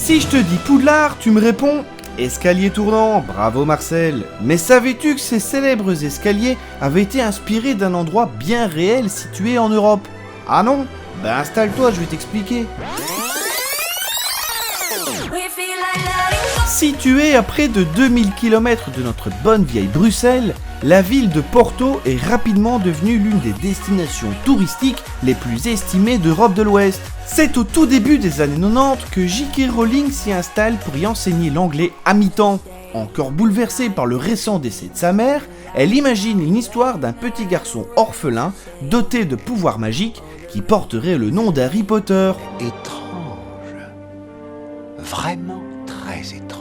Si je te dis Poudlard, tu me réponds escalier tournant, bravo Marcel. Mais savais-tu que ces célèbres escaliers avaient été inspirés d'un endroit bien réel situé en Europe? Ah non? Ben installe-toi, je vais t'expliquer. Située à près de 2000 km de notre bonne vieille Bruxelles, la ville de Porto est rapidement devenue l'une des destinations touristiques les plus estimées d'Europe de l'Ouest. C'est au tout début des années 90 que J.K. Rowling s'y installe pour y enseigner l'anglais à mi-temps. Encore bouleversée par le récent décès de sa mère, elle imagine une histoire d'un petit garçon orphelin doté de pouvoirs magiques qui porterait le nom d'Harry Potter. Étrange. Vraiment très étrange.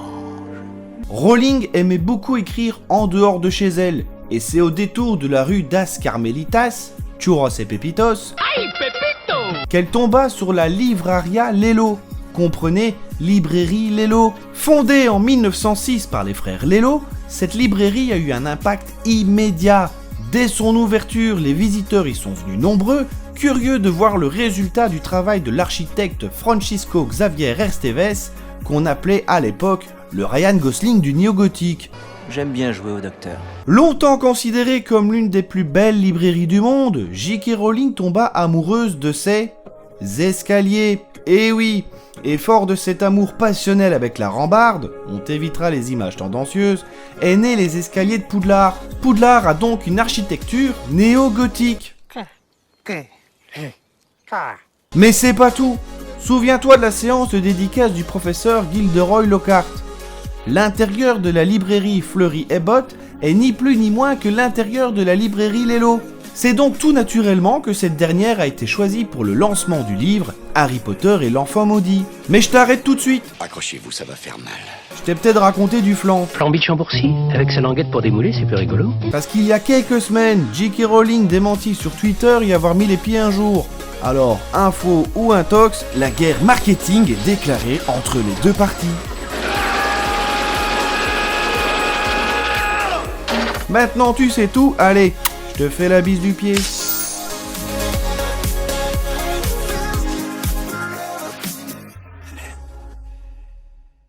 Rowling aimait beaucoup écrire en dehors de chez elle, et c'est au détour de la rue Das Carmelitas, Churros et Pepitos, qu'elle tomba sur la Livraria Lello, comprenez Librairie Lello. Fondée en 1906 par les frères Lello, cette librairie a eu un impact immédiat. Dès son ouverture, les visiteurs y sont venus nombreux, curieux de voir le résultat du travail de l'architecte Francisco Xavier Esteves, qu'on appelait à l'époque le Ryan Gosling du néo-gothique. J'aime bien jouer au docteur. Longtemps considérée comme l'une des plus belles librairies du monde, J.K. Rowling tomba amoureuse de ses escaliers. Et oui, et fort de cet amour passionnel avec la rambarde, on t'évitera les images tendancieuses, est né les escaliers de Poudlard. Poudlard a donc une architecture néo-gothique. Mais c'est pas tout. Souviens-toi de la séance de dédicace du professeur Gilderoy Lockhart. L'intérieur de la librairie Fleury Abbott est ni plus ni moins que l'intérieur de la librairie Lello. C'est donc tout naturellement que cette dernière a été choisie pour le lancement du livre Harry Potter et l'enfant maudit. Mais je t'arrête tout de suite. Accrochez-vous, ça va faire mal. Je t'ai peut-être raconté du flan. Flamby de Chambourcy, avec sa languette pour démouler, c'est plus rigolo. Parce qu'il y a quelques semaines, J.K. Rowling démentit sur Twitter y avoir mis les pieds un jour. Alors, info ou intox, la guerre marketing est déclarée entre les deux parties. Maintenant tu sais tout, allez, je te fais la bise du pied.